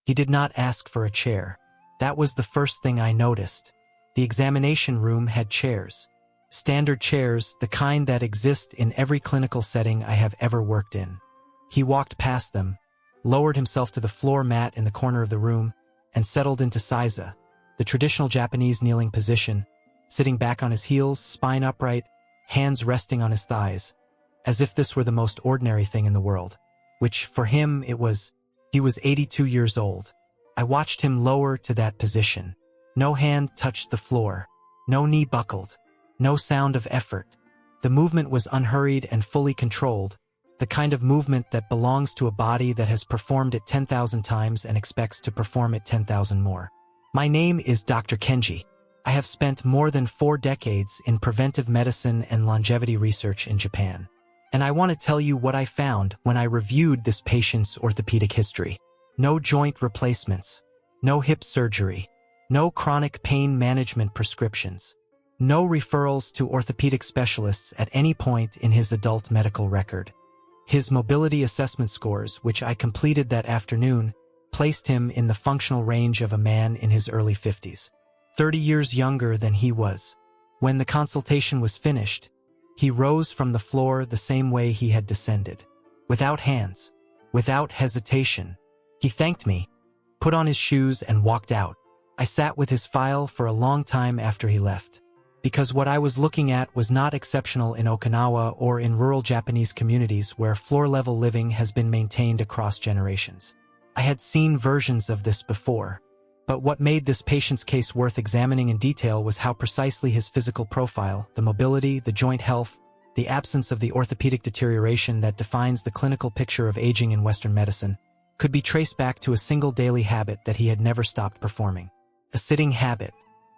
He did not ask for a chair. That was the first thing I noticed. The examination room had chairs. Standard chairs, the kind that exist in every clinical setting I have ever worked in. He walked past them, lowered himself to the floor mat in the corner of the room, and settled into Seiza, the traditional Japanese kneeling position, sitting back on his heels, spine upright, hands resting on his thighs, as if this were the most ordinary thing in the world, which, for him, it was. He was 82 years old. I watched him lower to that position. No hand touched the floor. No knee buckled. No sound of effort. The movement was unhurried and fully controlled, the kind of movement that belongs to a body that has performed it 10,000 times and expects to perform it 10,000 more. My name is Dr. Kenji. I have spent more than 4 decades in preventive medicine and longevity research in Japan. And I want to tell you what I found when I reviewed this patient's orthopedic history. No joint replacements. No hip surgery. No chronic pain management prescriptions. No referrals to orthopedic specialists at any point in his adult medical record. His mobility assessment scores, which I completed that afternoon, placed him in the functional range of a man in his early 50s, 30 years younger than he was. When the consultation was finished, he rose from the floor the same way he had descended, without hands, without hesitation. He thanked me, put on his shoes, and walked out. I sat with his file for a long time after he left, because what I was looking at was not exceptional in Okinawa or in rural Japanese communities where floor-level living has been maintained across generations. I had seen versions of this before, but what made this patient's case worth examining in detail was how precisely his physical profile, the mobility, the joint health, the absence of the orthopedic deterioration that defines the clinical picture of aging in Western medicine, could be traced back to a single daily habit that he had never stopped performing. A sitting habit.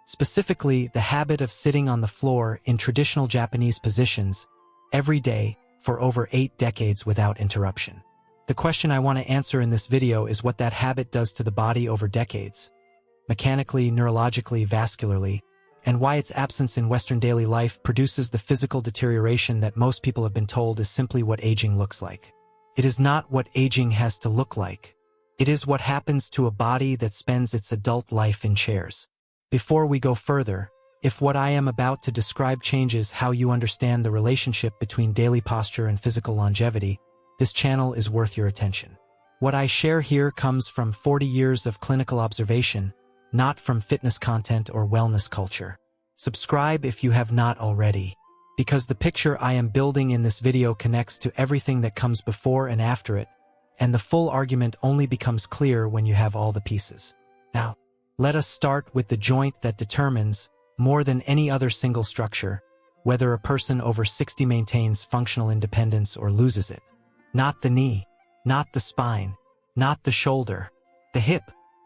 Specifically, the habit of sitting on the floor in traditional Japanese positions every day for over 8 decades without interruption. The question I want to answer in this video is what that habit does to the body over decades, mechanically, neurologically, vascularly, and why its absence in Western daily life produces the physical deterioration that most people have been told is simply what aging looks like. It is not what aging has to look like. It is what happens to a body that spends its adult life in chairs. Before we go further, if what I am about to describe changes how you understand the relationship between daily posture and physical longevity, this channel is worth your attention. What I share here comes from 40 years of clinical observation, not from fitness content or wellness culture. Subscribe if you have not already, because the picture I am building in this video connects to everything that comes before and after it, and the full argument only becomes clear when you have all the pieces. Now, let us start with the joint that determines, more than any other single structure, whether a person over 60 maintains functional independence or loses it. Not the knee, not the spine, not the shoulder, the hip.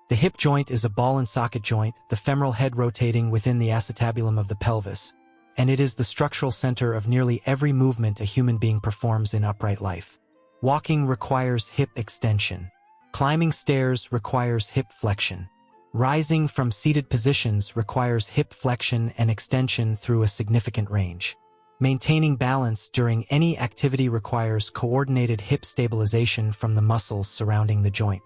The hip joint is a ball and socket joint, the femoral head rotating within the acetabulum of the pelvis, and it is the structural center of nearly every movement a human being performs in upright life. Walking requires hip extension. Climbing stairs requires hip flexion. Rising from seated positions requires hip flexion and extension through a significant range. Maintaining balance during any activity requires coordinated hip stabilization from the muscles surrounding the joint.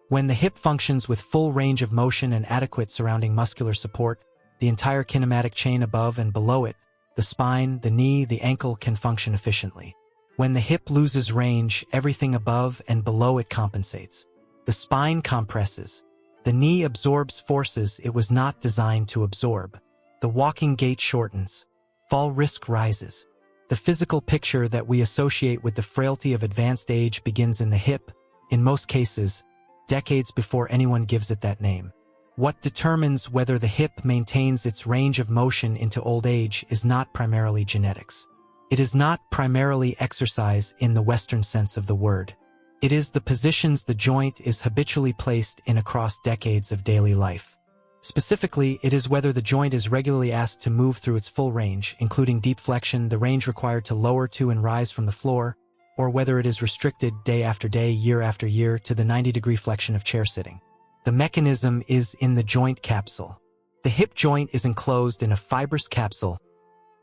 When the hip functions with full range of motion and adequate surrounding muscular support, the entire kinematic chain above and below it, the spine, the knee, the ankle can function efficiently. When the hip loses range, everything above and below it compensates. The spine compresses. The knee absorbs forces it was not designed to absorb. The walking gait shortens. Fall risk rises. The physical picture that we associate with the frailty of advanced age begins in the hip, in most cases, decades before anyone gives it that name. What determines whether the hip maintains its range of motion into old age is not primarily genetics. It is not primarily exercise in the Western sense of the word. It is the positions the joint is habitually placed in across decades of daily life. Specifically, it is whether the joint is regularly asked to move through its full range, including deep flexion, the range required to lower to and rise from the floor, or whether it is restricted day after day, year after year, to the 90-degree flexion of chair sitting. The mechanism is in the joint capsule. The hip joint is enclosed in a fibrous capsule,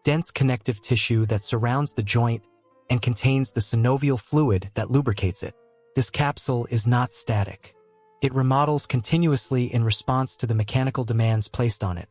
dense connective tissue that surrounds the joint and contains the synovial fluid that lubricates it. This capsule is not static. It remodels continuously in response to the mechanical demands placed on it,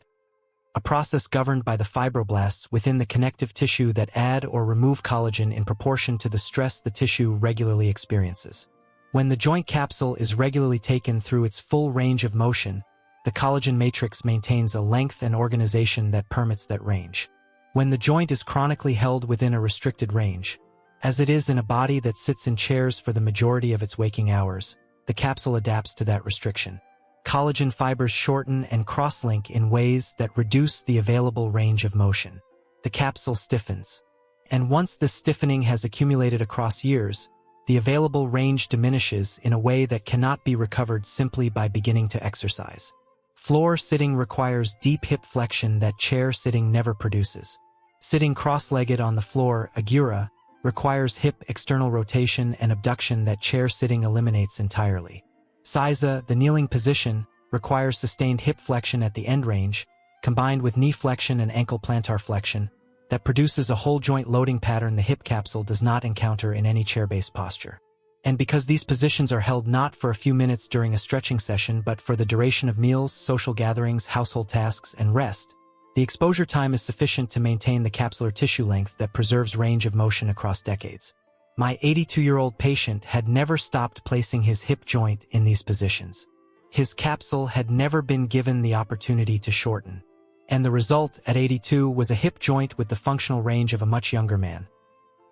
a process governed by the fibroblasts within the connective tissue that add or remove collagen in proportion to the stress the tissue regularly experiences. When the joint capsule is regularly taken through its full range of motion, the collagen matrix maintains a length and organization that permits that range. When the joint is chronically held within a restricted range, as it is in a body that sits in chairs for the majority of its waking hours, the capsule adapts to that restriction. Collagen fibers shorten and cross-link in ways that reduce the available range of motion. The capsule stiffens. And once this stiffening has accumulated across years, the available range diminishes in a way that cannot be recovered simply by beginning to exercise. Floor sitting requires deep hip flexion that chair sitting never produces. Sitting cross-legged on the floor, agura, requires hip external rotation and abduction that chair sitting eliminates entirely. Seiza, the kneeling position, requires sustained hip flexion at the end range, combined with knee flexion and ankle plantar flexion, that produces a whole joint loading pattern the hip capsule does not encounter in any chair-based posture. And because these positions are held not for a few minutes during a stretching session but for the duration of meals, social gatherings, household tasks, and rest, the exposure time is sufficient to maintain the capsular tissue length that preserves range of motion across decades. My 82-year-old patient had never stopped placing his hip joint in these positions. His capsule had never been given the opportunity to shorten. And the result at 82 was a hip joint with the functional range of a much younger man.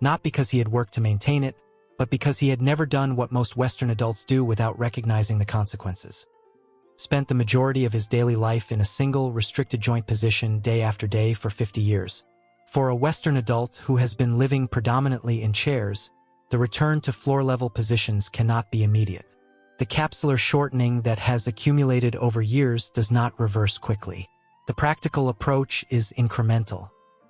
Not because he had worked to maintain it, but because he had never done what most Western adults do without recognizing the consequences. Spent the majority of his daily life in a single, restricted joint position day after day for 50 years. For a Western adult who has been living predominantly in chairs, the return to floor-level positions cannot be immediate. The capsular shortening that has accumulated over years does not reverse quickly. The practical approach is incremental.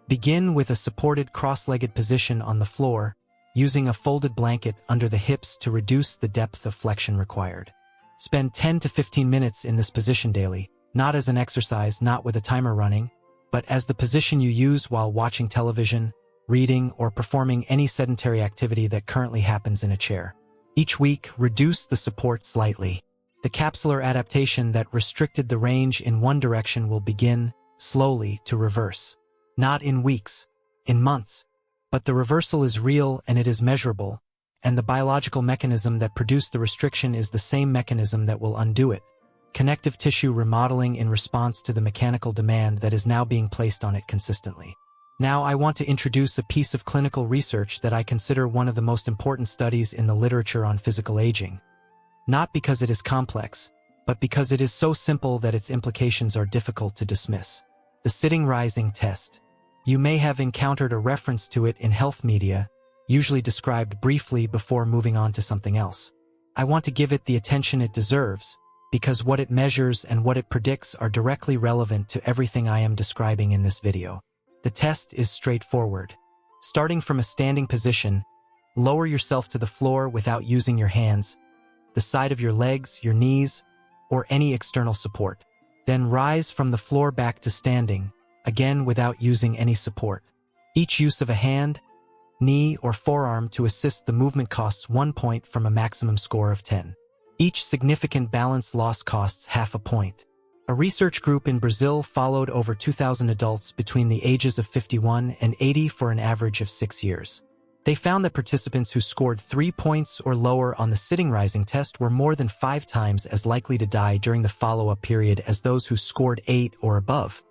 Begin with a supported cross-legged position on the floor, using a folded blanket under the hips to reduce the depth of flexion required. Spend 10 to 15 minutes in this position daily, not as an exercise, not with a timer running, but as the position you use while watching television, reading, or performing any sedentary activity that currently happens in a chair. Each week, reduce the support slightly. The capsular adaptation that restricted the range in one direction will begin, slowly, to reverse. Not in weeks, in months. But the reversal is real and it is measurable, and the biological mechanism that produced the restriction is the same mechanism that will undo it. Connective tissue remodeling in response to the mechanical demand that is now being placed on it consistently. Now I want to introduce a piece of clinical research that I consider one of the most important studies in the literature on physical aging. Not because it is complex, but because it is so simple that its implications are difficult to dismiss. The sitting rising test. You may have encountered a reference to it in health media, usually described briefly before moving on to something else. I want to give it the attention it deserves, because what it measures and what it predicts are directly relevant to everything I am describing in this video. The test is straightforward. Starting from a standing position, lower yourself to the floor without using your hands, the side of your legs, your knees, or any external support. Then rise from the floor back to standing, again without using any support. Each use of a hand, knee, or forearm to assist the movement costs 1 point from a maximum score of 10. Each significant balance loss costs half a point. A research group in Brazil followed over 2,000 adults between the ages of 51 and 80 for an average of 6 years. They found that participants who scored 3 points or lower on the sitting rising test were more than 5 times as likely to die during the follow-up period as those who scored 8 or above.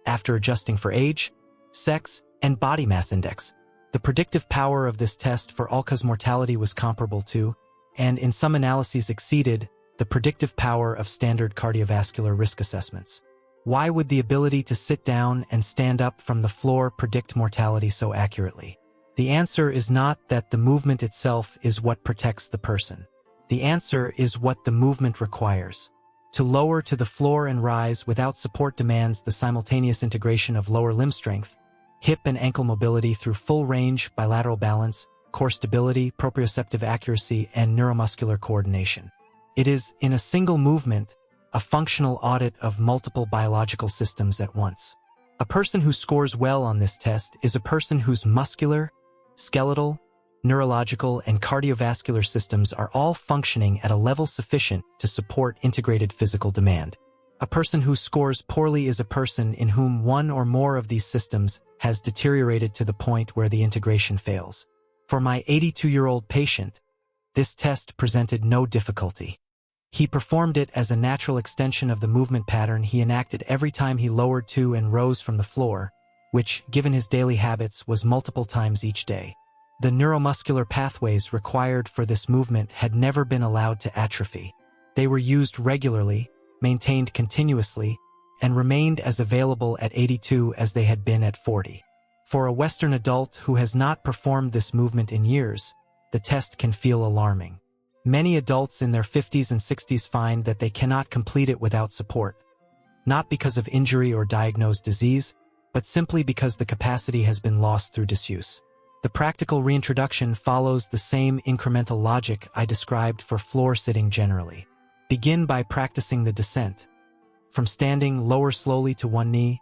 After adjusting for age, sex, and body mass index, the predictive power of this test for all-cause mortality was comparable to, and in some analyses exceeded, the predictive power of standard cardiovascular risk assessments. Why would the ability to sit down and stand up from the floor predict mortality so accurately? The answer is not that the movement itself is what protects the person. The answer is what the movement requires. To lower to the floor and rise without support demands the simultaneous integration of lower limb strength, hip and ankle mobility through full range, bilateral balance, core stability, proprioceptive accuracy, and neuromuscular coordination. It is, in a single movement, a functional audit of multiple biological systems at once. A person who scores well on this test is a person whose muscular, skeletal, neurological, and cardiovascular systems are all functioning at a level sufficient to support integrated physical demand. A person who scores poorly is a person in whom one or more of these systems has deteriorated to the point where the integration fails. For my 82-year-old patient, this test presented no difficulty. He performed it as a natural extension of the movement pattern he enacted every time he lowered to and rose from the floor, which, given his daily habits, was multiple times each day. The neuromuscular pathways required for this movement had never been allowed to atrophy. They were used regularly, maintained continuously, and remained as available at 82 as they had been at 40. For a Western adult who has not performed this movement in years, the test can feel alarming. Many adults in their 50s and 60s find that they cannot complete it without support, not because of injury or diagnosed disease, but simply because the capacity has been lost through disuse. The practical reintroduction follows the same incremental logic I described for floor sitting generally. Begin by practicing the descent. From standing, lower slowly to one knee,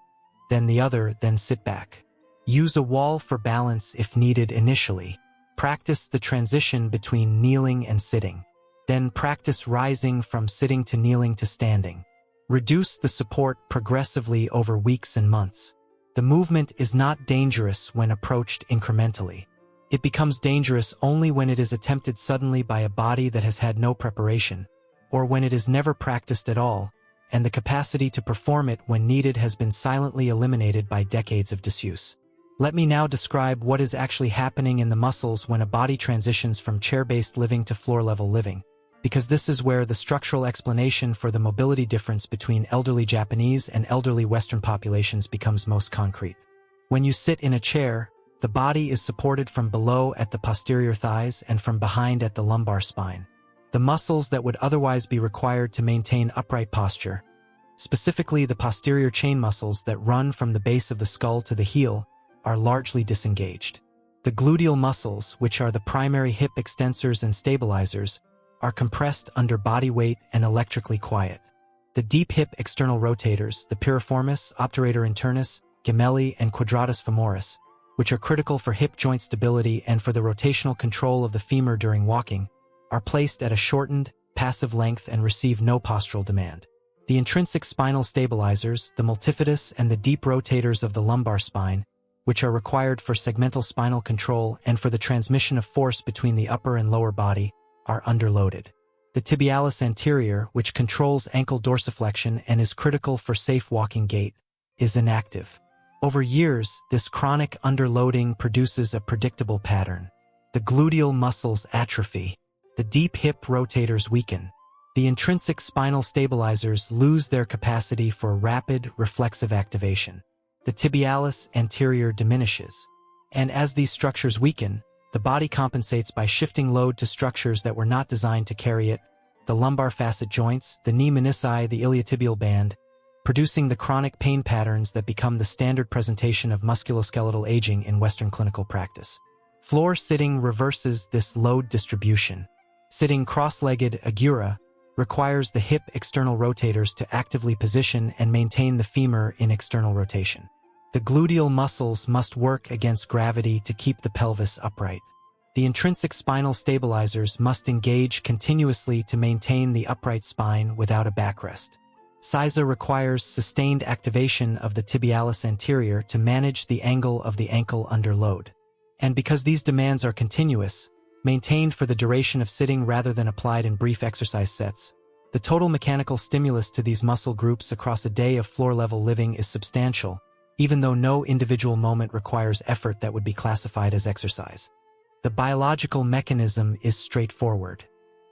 then the other, then sit back. Use a wall for balance if needed initially. Practice the transition between kneeling and sitting. Then practice rising from sitting to kneeling to standing. Reduce the support progressively over weeks and months. The movement is not dangerous when approached incrementally. It becomes dangerous only when it is attempted suddenly by a body that has had no preparation, or when it is never practiced at all, and the capacity to perform it when needed has been silently eliminated by decades of disuse. Let me now describe what is actually happening in the muscles when a body transitions from chair-based living to floor-level living, because this is where the structural explanation for the mobility difference between elderly Japanese and elderly Western populations becomes most concrete. When you sit in a chair, the body is supported from below at the posterior thighs and from behind at the lumbar spine. The muscles that would otherwise be required to maintain upright posture, specifically the posterior chain muscles that run from the base of the skull to the heel, are largely disengaged. The gluteal muscles, which are the primary hip extensors and stabilizers, are compressed under body weight and electrically quiet. The deep hip external rotators, the piriformis, obturator internus, gemelli, and quadratus femoris, which are critical for hip joint stability and for the rotational control of the femur during walking, are placed at a shortened, passive length and receive no postural demand. The intrinsic spinal stabilizers, the multifidus and the deep rotators of the lumbar spine, which are required for segmental spinal control and for the transmission of force between the upper and lower body, are underloaded. The tibialis anterior, which controls ankle dorsiflexion and is critical for safe walking gait, is inactive. Over years, this chronic underloading produces a predictable pattern. The gluteal muscles atrophy. The deep hip rotators weaken. The intrinsic spinal stabilizers lose their capacity for rapid, reflexive activation. The tibialis anterior diminishes. And as these structures weaken, the body compensates by shifting load to structures that were not designed to carry it, the lumbar facet joints, the knee menisci, the iliotibial band, producing the chronic pain patterns that become the standard presentation of musculoskeletal aging in Western clinical practice. Floor sitting reverses this load distribution. Sitting cross-legged agura requires the hip external rotators to actively position and maintain the femur in external rotation. The gluteal muscles must work against gravity to keep the pelvis upright. The intrinsic spinal stabilizers must engage continuously to maintain the upright spine without a backrest. SISA requires sustained activation of the tibialis anterior to manage the angle of the ankle under load. And because these demands are continuous, maintained for the duration of sitting rather than applied in brief exercise sets, the total mechanical stimulus to these muscle groups across a day of floor-level living is substantial, even though no individual moment requires effort that would be classified as exercise. The biological mechanism is straightforward.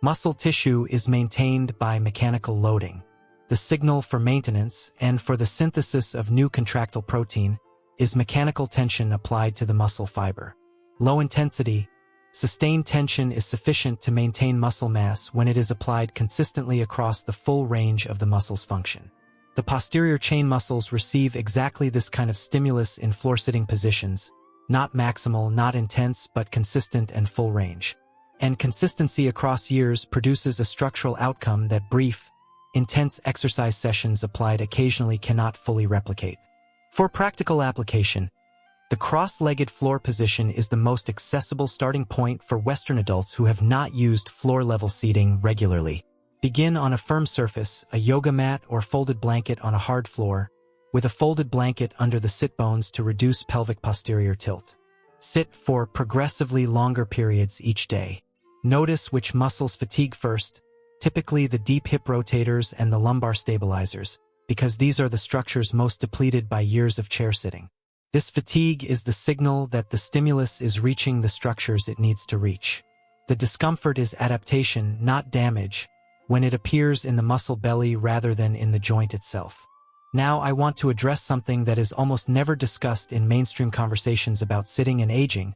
Muscle tissue is maintained by mechanical loading. The signal for maintenance and for the synthesis of new contractile protein is mechanical tension applied to the muscle fiber. Low intensity, sustained tension is sufficient to maintain muscle mass when it is applied consistently across the full range of the muscle's function. The posterior chain muscles receive exactly this kind of stimulus in floor-sitting positions, not maximal, not intense, but consistent and full range. And consistency across years produces a structural outcome that brief, intense exercise sessions applied occasionally cannot fully replicate. For practical application, The cross-legged floor position is the most accessible starting point for Western adults who have not used floor-level seating regularly. Begin on a firm surface, a yoga mat or folded blanket on a hard floor, with a folded blanket under the sit bones to reduce pelvic posterior tilt. Sit for progressively longer periods each day. Notice which muscles fatigue first, typically the deep hip rotators and the lumbar stabilizers, because these are the structures most depleted by years of chair sitting. This fatigue is the signal that the stimulus is reaching the structures it needs to reach. The discomfort is adaptation, not damage, when it appears in the muscle belly rather than in the joint itself. Now I want to address something that is almost never discussed in mainstream conversations about sitting and aging,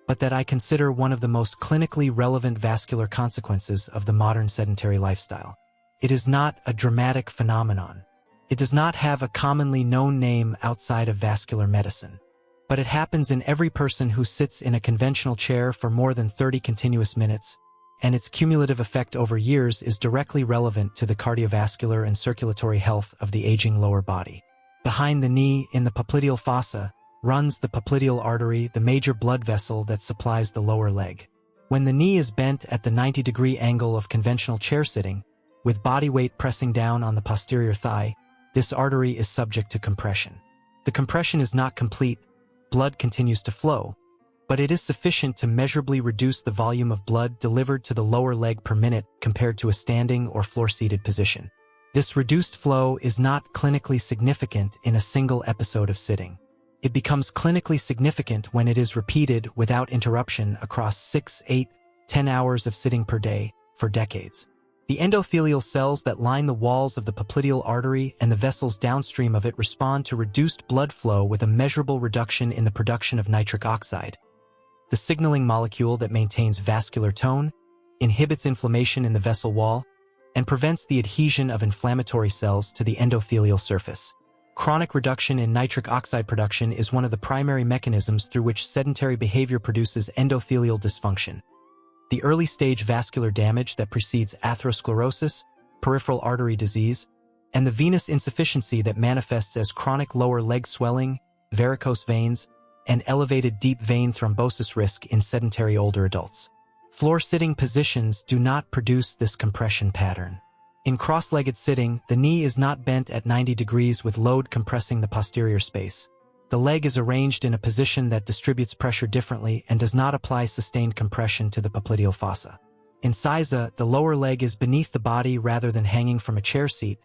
but that I consider one of the most clinically relevant vascular consequences of the modern sedentary lifestyle. It is not a dramatic phenomenon. It does not have a commonly known name outside of vascular medicine, but it happens in every person who sits in a conventional chair for more than 30 continuous minutes, and its cumulative effect over years is directly relevant to the cardiovascular and circulatory health of the aging lower body. Behind the knee, in the popliteal fossa, runs the popliteal artery, the major blood vessel that supplies the lower leg. When the knee is bent at the 90-degree angle of conventional chair sitting, with body weight pressing down on the posterior thigh, this artery is subject to compression. The compression is not complete, blood continues to flow, but it is sufficient to measurably reduce the volume of blood delivered to the lower leg per minute compared to a standing or floor-seated position. This reduced flow is not clinically significant in a single episode of sitting. It becomes clinically significant when it is repeated without interruption across 6, 8, 10 hours of sitting per day for decades. The endothelial cells that line the walls of the popliteal artery and the vessels downstream of it respond to reduced blood flow with a measurable reduction in the production of nitric oxide. The signaling molecule that maintains vascular tone, inhibits inflammation in the vessel wall, and prevents the adhesion of inflammatory cells to the endothelial surface. Chronic reduction in nitric oxide production is one of the primary mechanisms through which sedentary behavior produces endothelial dysfunction. The early-stage vascular damage that precedes atherosclerosis, peripheral artery disease, and the venous insufficiency that manifests as chronic lower leg swelling, varicose veins, and elevated deep vein thrombosis risk in sedentary older adults. Floor-sitting positions do not produce this compression pattern. In cross-legged sitting, the knee is not bent at 90 degrees with load compressing the posterior space. The leg is arranged in a position that distributes pressure differently and does not apply sustained compression to the popliteal fossa. In Seiza, the lower leg is beneath the body rather than hanging from a chair seat,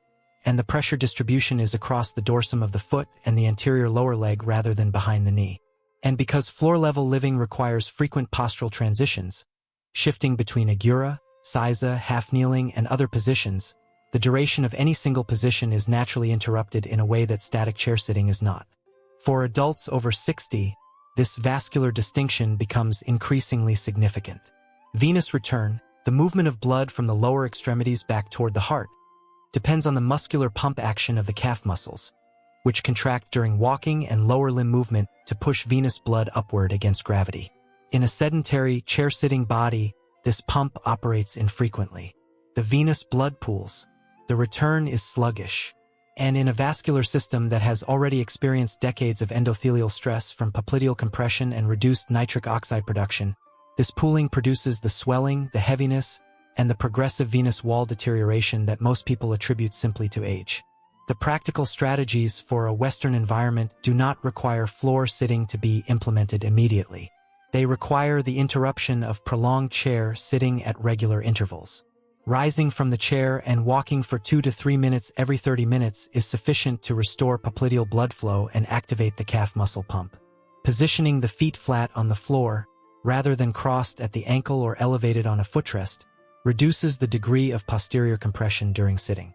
and the pressure distribution is across the dorsum of the foot and the anterior lower leg rather than behind the knee. And because floor-level living requires frequent postural transitions, shifting between Agura, Seiza, half-kneeling, and other positions, the duration of any single position is naturally interrupted in a way that static chair sitting is not. For adults over 60, this vascular distinction becomes increasingly significant. Venous return, the movement of blood from the lower extremities back toward the heart, depends on the muscular pump action of the calf muscles, which contract during walking and lower limb movement to push venous blood upward against gravity. In a sedentary, chair-sitting body, this pump operates infrequently. The venous blood pools. The return is sluggish. And in a vascular system that has already experienced decades of endothelial stress from popliteal compression and reduced nitric oxide production, this pooling produces the swelling, the heaviness, and the progressive venous wall deterioration that most people attribute simply to age. The practical strategies for a Western environment do not require floor sitting to be implemented immediately. They require the interruption of prolonged chair sitting at regular intervals. Rising from the chair and walking for 2 to 3 minutes every 30 minutes is sufficient to restore popliteal blood flow and activate the calf muscle pump. Positioning the feet flat on the floor, rather than crossed at the ankle or elevated on a footrest, reduces the degree of posterior compression during sitting.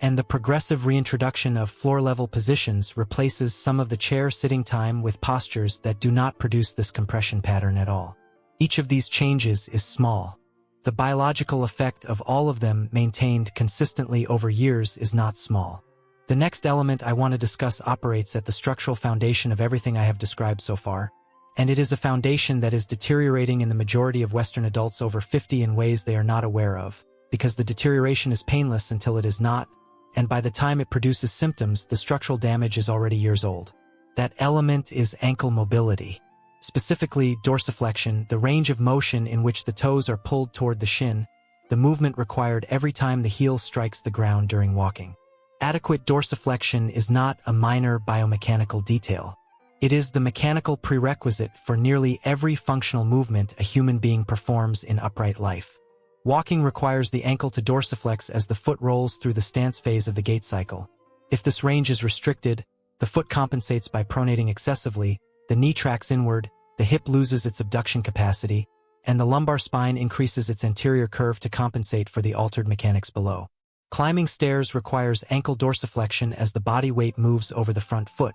And the progressive reintroduction of floor-level positions replaces some of the chair sitting time with postures that do not produce this compression pattern at all. Each of these changes is small. The biological effect of all of them maintained consistently over years is not small. The next element I want to discuss operates at the structural foundation of everything I have described so far, and it is a foundation that is deteriorating in the majority of Western adults over 50 in ways they are not aware of, because the deterioration is painless until it is not, and by the time it produces symptoms, the structural damage is already years old. That element is ankle mobility. Specifically, dorsiflexion, the range of motion in which the toes are pulled toward the shin, the movement required every time the heel strikes the ground during walking. Adequate dorsiflexion is not a minor biomechanical detail. It is the mechanical prerequisite for nearly every functional movement a human being performs in upright life. Walking requires the ankle to dorsiflex as the foot rolls through the stance phase of the gait cycle. If this range is restricted, the foot compensates by pronating excessively, the knee tracks inward, the hip loses its abduction capacity, and the lumbar spine increases its anterior curve to compensate for the altered mechanics below. Climbing stairs requires ankle dorsiflexion as the body weight moves over the front foot.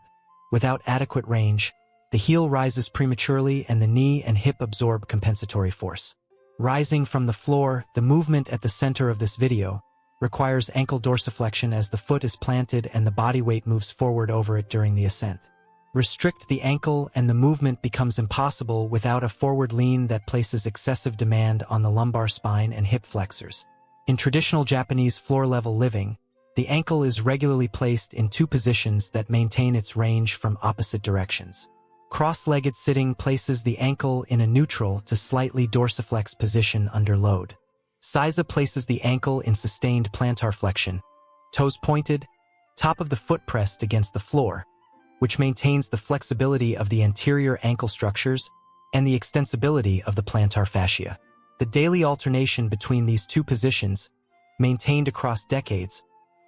Without adequate range, the heel rises prematurely and the knee and hip absorb compensatory force. Rising from the floor, the movement at the center of this video, requires ankle dorsiflexion as the foot is planted and the body weight moves forward over it during the ascent. Restrict the ankle and the movement becomes impossible without a forward lean that places excessive demand on the lumbar spine and hip flexors. In traditional Japanese floor-level living, the ankle is regularly placed in two positions that maintain its range from opposite directions. Cross-legged sitting places the ankle in a neutral to slightly dorsiflex position under load. Seiza places the ankle in sustained plantar flexion, toes pointed, top of the foot pressed against the floor, which maintains the flexibility of the anterior ankle structures and the extensibility of the plantar fascia. The daily alternation between these two positions, maintained across decades,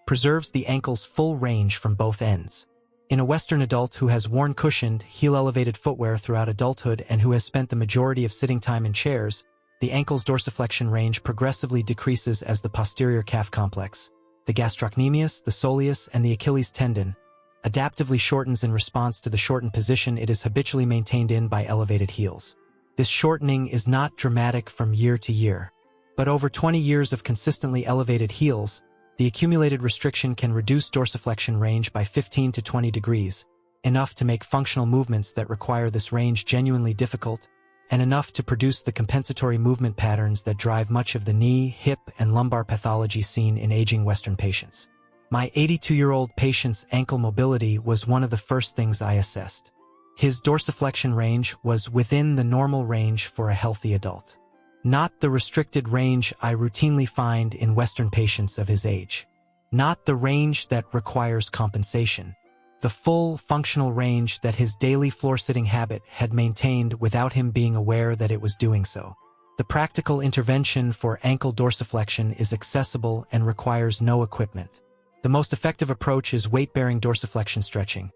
preserves the ankle's full range from both ends. In a Western adult who has worn cushioned, heel-elevated footwear throughout adulthood and who has spent the majority of sitting time in chairs, the ankle's dorsiflexion range progressively decreases as the posterior calf complex, the gastrocnemius, the soleus, and the Achilles tendon, adaptively shortens in response to the shortened position it is habitually maintained in by elevated heels. This shortening is not dramatic from year to year, but over 20 years of consistently elevated heels, the accumulated restriction can reduce dorsiflexion range by 15 to 20 degrees, enough to make functional movements that require this range genuinely difficult, and enough to produce the compensatory movement patterns that drive much of the knee, hip, and lumbar pathology seen in aging Western patients. My 82-year-old patient's ankle mobility was one of the first things I assessed. His dorsiflexion range was within the normal range for a healthy adult. Not the restricted range I routinely find in Western patients of his age. Not the range that requires compensation. The full, functional range that his daily floor-sitting habit had maintained without him being aware that it was doing so. The practical intervention for ankle dorsiflexion is accessible and requires no equipment. The most effective approach is weight-bearing dorsiflexion stretching.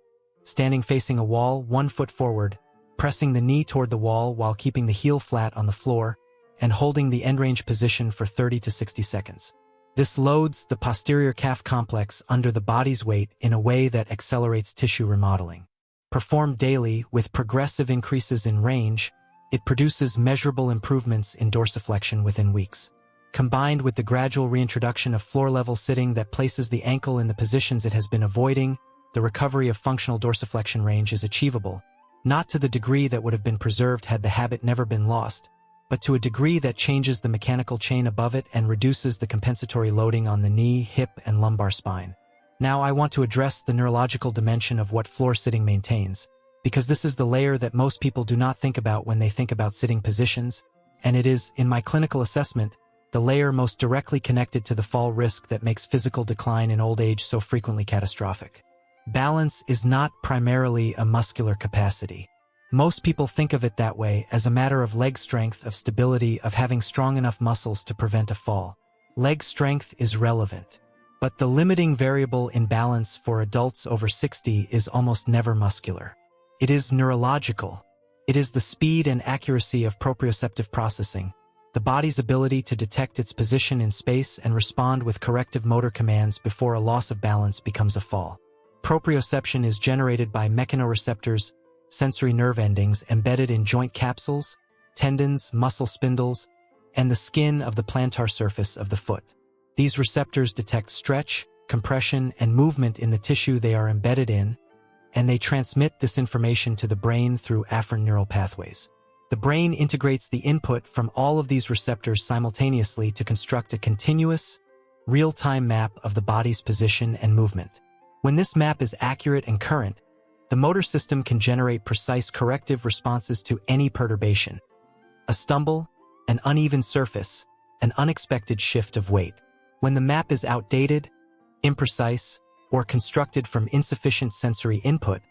Standing facing a wall, 1 foot forward, pressing the knee toward the wall while keeping the heel flat on the floor, and holding the end-range position for 30 to 60 seconds. This loads the posterior calf complex under the body's weight in a way that accelerates tissue remodeling. Performed daily with progressive increases in range, it produces measurable improvements in dorsiflexion within weeks. Combined with the gradual reintroduction of floor-level sitting that places the ankle in the positions it has been avoiding, the recovery of functional dorsiflexion range is achievable, not to the degree that would have been preserved had the habit never been lost, but to a degree that changes the mechanical chain above it and reduces the compensatory loading on the knee, hip, and lumbar spine. Now I want to address the neurological dimension of what floor sitting maintains, because this is the layer that most people do not think about when they think about sitting positions, and it is, in my clinical assessment, the layer most directly connected to the fall risk that makes physical decline in old age so frequently catastrophic. Balance is not primarily a muscular capacity. Most people think of it that way, as a matter of leg strength, of stability, of having strong enough muscles to prevent a fall. Leg strength is relevant, but the limiting variable in balance for adults over 60 is almost never muscular. It is neurological. It is the speed and accuracy of proprioceptive processing, the body's ability to detect its position in space and respond with corrective motor commands before a loss of balance becomes a fall. Proprioception is generated by mechanoreceptors, sensory nerve endings embedded in joint capsules, tendons, muscle spindles, and the skin of the plantar surface of the foot. These receptors detect stretch, compression, and movement in the tissue they are embedded in, and they transmit this information to the brain through afferent neural pathways. The brain integrates the input from all of these receptors simultaneously to construct a continuous, real-time map of the body's position and movement. When this map is accurate and current, The motor system can generate precise corrective responses to any perturbation. A stumble, an uneven surface, an unexpected shift of weight. When the map is outdated, imprecise, or constructed from insufficient sensory input,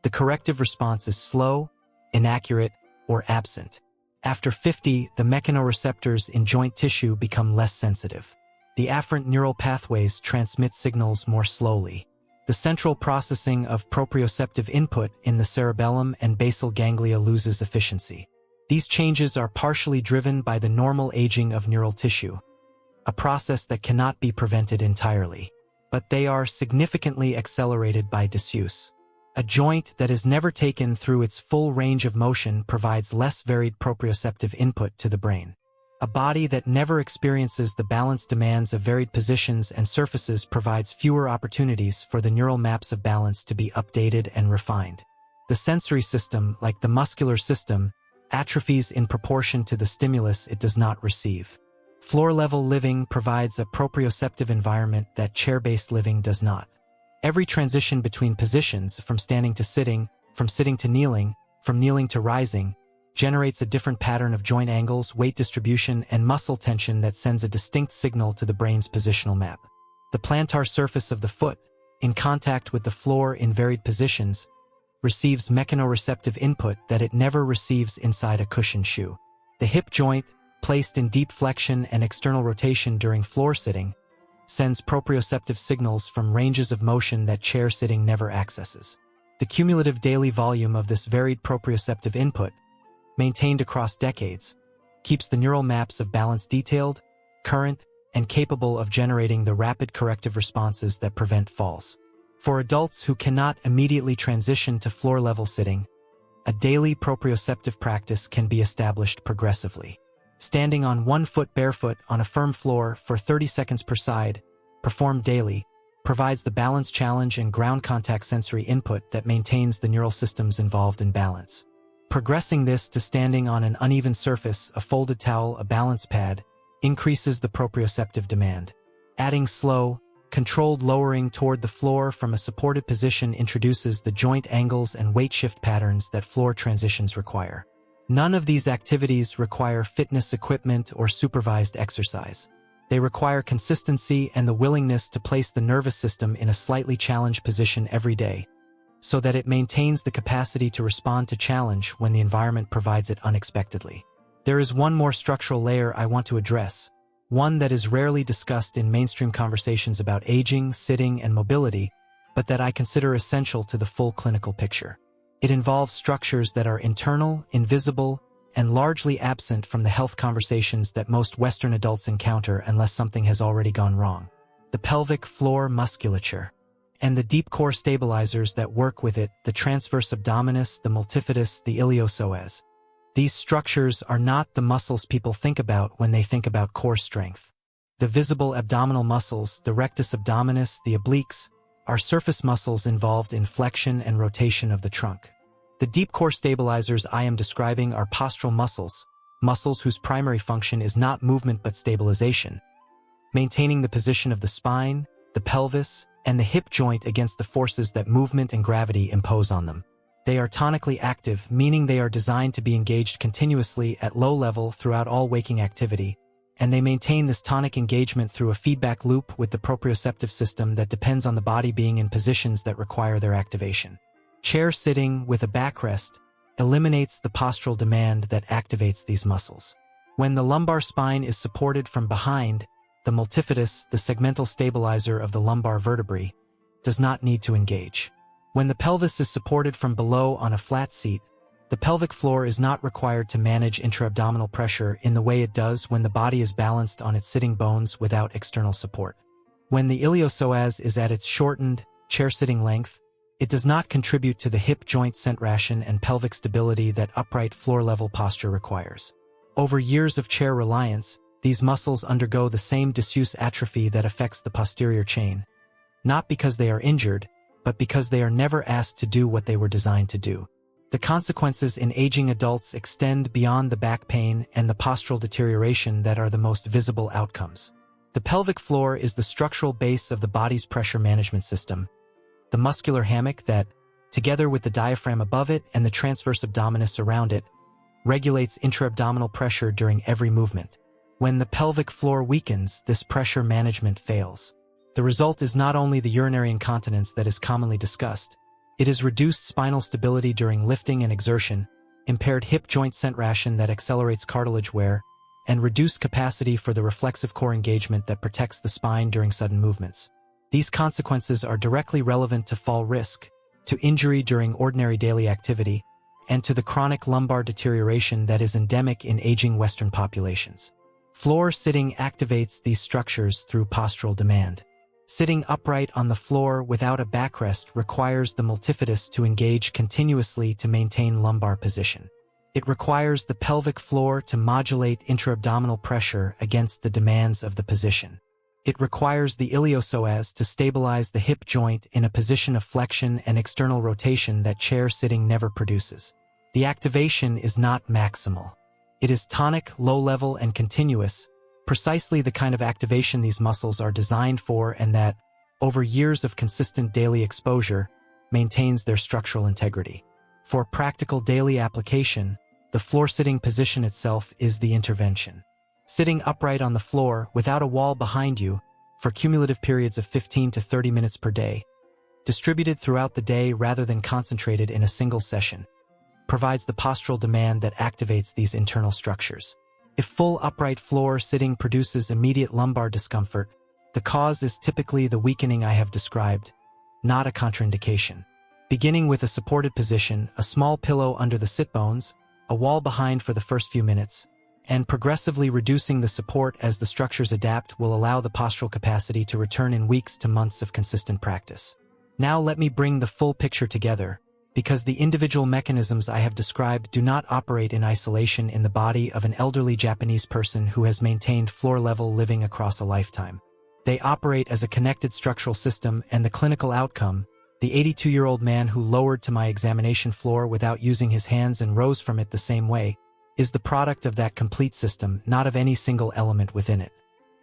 the corrective response is slow, inaccurate, or absent. After 50, the mechanoreceptors in joint tissue become less sensitive. The afferent neural pathways transmit signals more slowly. The central processing of proprioceptive input in the cerebellum and basal ganglia loses efficiency. These changes are partially driven by the normal aging of neural tissue, a process that cannot be prevented entirely, but they are significantly accelerated by disuse. A joint that is never taken through its full range of motion provides less varied proprioceptive input to the brain. A body that never experiences the balance demands of varied positions and surfaces provides fewer opportunities for the neural maps of balance to be updated and refined. The sensory system, like the muscular system, atrophies in proportion to the stimulus it does not receive. Floor-level living provides a proprioceptive environment that chair-based living does not. Every transition between positions, from standing to sitting, from sitting to kneeling, from kneeling to rising, generates a different pattern of joint angles, weight distribution, and muscle tension that sends a distinct signal to the brain's positional map. The plantar surface of the foot, in contact with the floor in varied positions, receives mechanoreceptive input that it never receives inside a cushioned shoe. The hip joint, placed in deep flexion and external rotation during floor sitting, sends proprioceptive signals from ranges of motion that chair sitting never accesses. The cumulative daily volume of this varied proprioceptive input, maintained across decades, keeps the neural maps of balance detailed, current, and capable of generating the rapid corrective responses that prevent falls. For adults who cannot immediately transition to floor-level sitting, a daily proprioceptive practice can be established progressively. Standing on one foot barefoot on a firm floor for 30 seconds per side, performed daily, provides the balance challenge and ground contact sensory input that maintains the neural systems involved in balance. Progressing this to standing on an uneven surface, a folded towel, a balance pad, increases the proprioceptive demand. Adding slow, controlled lowering toward the floor from a supported position introduces the joint angles and weight shift patterns that floor transitions require. None of these activities require fitness equipment or supervised exercise. They require consistency and the willingness to place the nervous system in a slightly challenged position every day, so that it maintains the capacity to respond to challenge when the environment provides it unexpectedly. There is one more structural layer I want to address, one that is rarely discussed in mainstream conversations about aging, sitting, and mobility, but that I consider essential to the full clinical picture. It involves structures that are internal, invisible, and largely absent from the health conversations that most Western adults encounter unless something has already gone wrong. The pelvic floor musculature and the deep core stabilizers that work with it, the transverse abdominis, the multifidus, the iliopsoas. These structures are not the muscles people think about when they think about core strength. The visible abdominal muscles, the rectus abdominis, the obliques, are surface muscles involved in flexion and rotation of the trunk. The deep core stabilizers I am describing are postural muscles, muscles whose primary function is not movement but stabilization, maintaining the position of the spine, the pelvis, and the hip joint against the forces that movement and gravity impose on them. They are tonically active, meaning they are designed to be engaged continuously at low level throughout all waking activity, and they maintain this tonic engagement through a feedback loop with the proprioceptive system that depends on the body being in positions that require their activation. Chair sitting with a backrest eliminates the postural demand that activates these muscles. When the lumbar spine is supported from behind, the multifidus, the segmental stabilizer of the lumbar vertebrae, does not need to engage. When the pelvis is supported from below on a flat seat, the pelvic floor is not required to manage intra-abdominal pressure in the way it does when the body is balanced on its sitting bones without external support. When the iliopsoas is at its shortened, chair-sitting length, it does not contribute to the hip joint centration and pelvic stability that upright floor-level posture requires. Over years of chair reliance, these muscles undergo the same disuse atrophy that affects the posterior chain, not because they are injured, but because they are never asked to do what they were designed to do. The consequences in aging adults extend beyond the back pain and the postural deterioration that are the most visible outcomes. The pelvic floor is the structural base of the body's pressure management system, the muscular hammock that, together with the diaphragm above it and the transverse abdominis around it, regulates intra-abdominal pressure during every movement. When the pelvic floor weakens, this pressure management fails. The result is not only the urinary incontinence that is commonly discussed, it is reduced spinal stability during lifting and exertion, impaired hip joint centration that accelerates cartilage wear, and reduced capacity for the reflexive core engagement that protects the spine during sudden movements. These consequences are directly relevant to fall risk, to injury during ordinary daily activity, and to the chronic lumbar deterioration that is endemic in aging Western populations. Floor sitting activates these structures through postural demand. Sitting upright on the floor without a backrest requires the multifidus to engage continuously to maintain lumbar position. It requires the pelvic floor to modulate intra-abdominal pressure against the demands of the position. It requires the iliopsoas to stabilize the hip joint in a position of flexion and external rotation that chair sitting never produces. The activation is not maximal. It is tonic, low-level, and continuous, precisely the kind of activation these muscles are designed for and that, over years of consistent daily exposure, maintains their structural integrity. For practical daily application, the floor-sitting position itself is the intervention. Sitting upright on the floor without a wall behind you for cumulative periods of 15 to 30 minutes per day, distributed throughout the day rather than concentrated in a single session, provides the postural demand that activates these internal structures. If full upright floor sitting produces immediate lumbar discomfort, the cause is typically the weakening I have described, not a contraindication. Beginning with a supported position, a small pillow under the sit bones, a wall behind for the first few minutes, and progressively reducing the support as the structures adapt will allow the postural capacity to return in weeks to months of consistent practice. Now let me bring the full picture together, because the individual mechanisms I have described do not operate in isolation in the body of an elderly Japanese person who has maintained floor-level living across a lifetime. They operate as a connected structural system, and the clinical outcome, the 82-year-old man who lowered to my examination floor without using his hands and rose from it the same way, is the product of that complete system, not of any single element within it.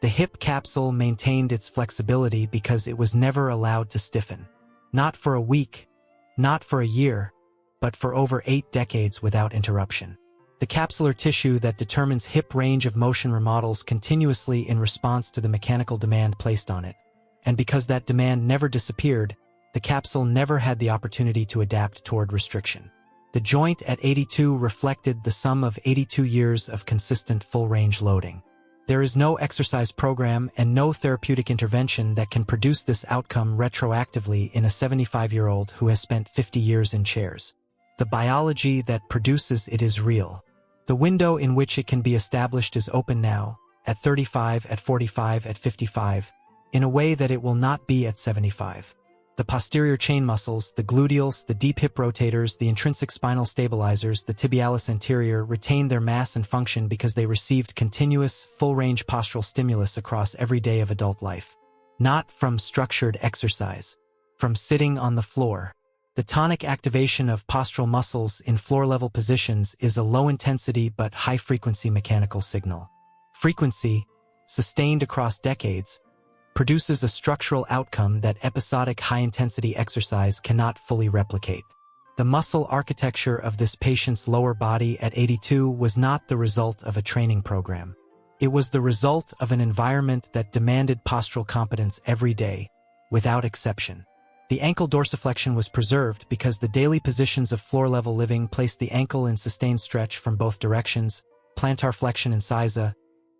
The hip capsule maintained its flexibility because it was never allowed to stiffen. Not for a week, not for a year, but for over 8 decades without interruption. The capsular tissue that determines hip range of motion remodels continuously in response to the mechanical demand placed on it. And because that demand never disappeared, the capsule never had the opportunity to adapt toward restriction. The joint at 82 reflected the sum of 82 years of consistent full-range loading. There is no exercise program and no therapeutic intervention that can produce this outcome retroactively in a 75-year-old who has spent 50 years in chairs. The biology that produces it is real. The window in which it can be established is open now, at 35, at 45, at 55, in a way that it will not be at 75. The posterior chain muscles, the gluteals, the deep hip rotators, the intrinsic spinal stabilizers, the tibialis anterior retain their mass and function because they received continuous, full-range postural stimulus across every day of adult life. Not from structured exercise, from sitting on the floor. The tonic activation of postural muscles in floor-level positions is a low-intensity but high-frequency mechanical signal. Frequency, sustained across decades, produces a structural outcome that episodic high-intensity exercise cannot fully replicate. The muscle architecture of this patient's lower body at 82 was not the result of a training program. It was the result of an environment that demanded postural competence every day, without exception. The ankle dorsiflexion was preserved because the daily positions of floor-level living placed the ankle in sustained stretch from both directions, plantar flexion in sisa,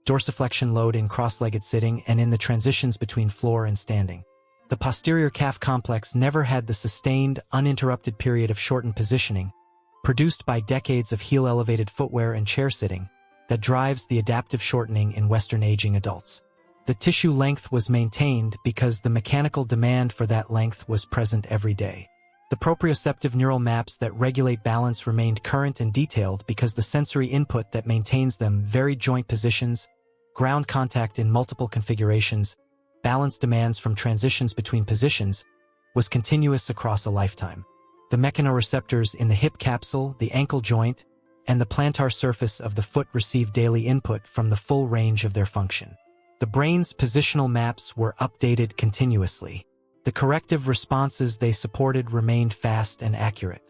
dorsiflexion load in cross-legged sitting, and in the transitions between floor and standing. The posterior calf complex never had the sustained, uninterrupted period of shortened positioning, produced by decades of heel-elevated footwear and chair sitting, that drives the adaptive shortening in Western aging adults. The tissue length was maintained because the mechanical demand for that length was present every day. The proprioceptive neural maps that regulate balance remained current and detailed because the sensory input that maintains them, varied joint positions, ground contact in multiple configurations, balance demands from transitions between positions, was continuous across a lifetime. The mechanoreceptors in the hip capsule, the ankle joint, and the plantar surface of the foot receive daily input from the full range of their function. The brain's positional maps were updated continuously. The corrective responses they supported remained fast and accurate.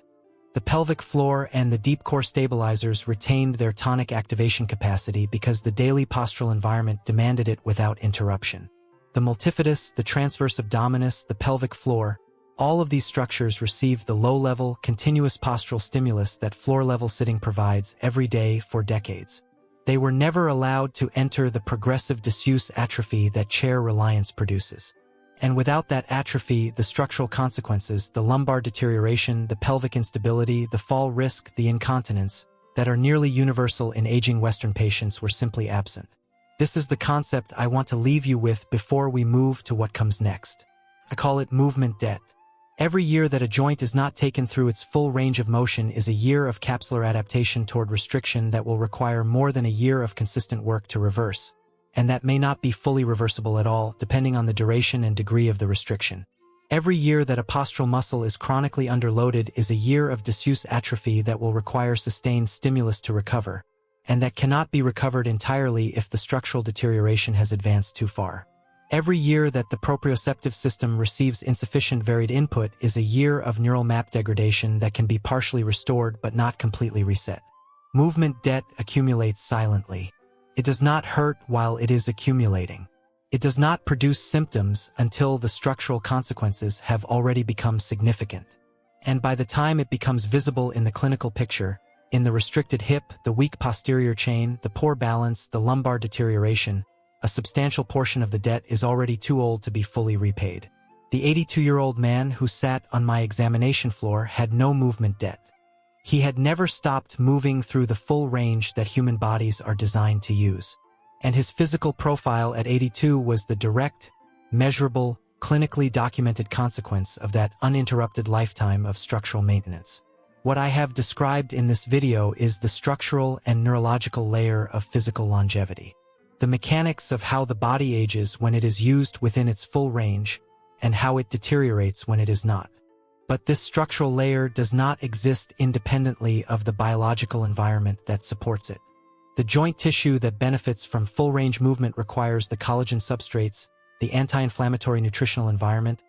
The pelvic floor and the deep core stabilizers retained their tonic activation capacity because the daily postural environment demanded it without interruption. The multifidus, the transverse abdominis, the pelvic floor, all of these structures received the low-level, continuous postural stimulus that floor-level sitting provides every day for decades. They were never allowed to enter the progressive disuse atrophy that chair reliance produces. And without that atrophy, the structural consequences, the lumbar deterioration, the pelvic instability, the fall risk, the incontinence, that are nearly universal in aging Western patients were simply absent. This is the concept I want to leave you with before we move to what comes next. I call it movement debt. Every year that a joint is not taken through its full range of motion is a year of capsular adaptation toward restriction that will require more than a year of consistent work to reverse, and that may not be fully reversible at all, depending on the duration and degree of the restriction. Every year that a postural muscle is chronically underloaded is a year of disuse atrophy that will require sustained stimulus to recover, and that cannot be recovered entirely if the structural deterioration has advanced too far. Every year that the proprioceptive system receives insufficient varied input is a year of neural map degradation that can be partially restored but not completely reset. Movement debt accumulates silently. It does not hurt while it is accumulating. It does not produce symptoms until the structural consequences have already become significant. And by the time it becomes visible in the clinical picture, in the restricted hip, the weak posterior chain, the poor balance, the lumbar deterioration, a substantial portion of the debt is already too old to be fully repaid. The 82-year-old man who sat on my examination floor had no movement debt. He had never stopped moving through the full range that human bodies are designed to use. And his physical profile at 82 was the direct, measurable, clinically documented consequence of that uninterrupted lifetime of structural maintenance. What I have described in this video is the structural and neurological layer of physical longevity. The mechanics of how the body ages when it is used within its full range, and how it deteriorates when it is not. But this structural layer does not exist independently of the biological environment that supports it. The joint tissue that benefits from full-range movement requires the collagen substrates, the anti-inflammatory nutritional environment,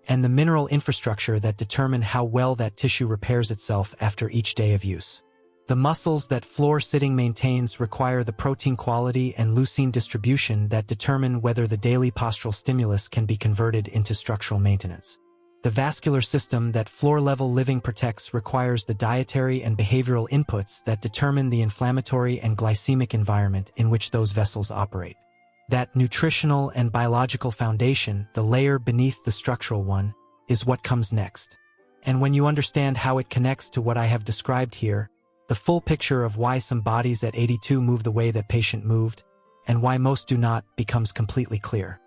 and the mineral infrastructure that determine how well that tissue repairs itself after each day of use. The muscles that floor sitting maintains require the protein quality and leucine distribution that determine whether the daily postural stimulus can be converted into structural maintenance. The vascular system that floor-level living protects requires the dietary and behavioral inputs that determine the inflammatory and glycemic environment in which those vessels operate. That nutritional and biological foundation, the layer beneath the structural one, is what comes next. And when you understand how it connects to what I have described here, the full picture of why some bodies at 82 move the way that patient moved, and why most do not, becomes completely clear.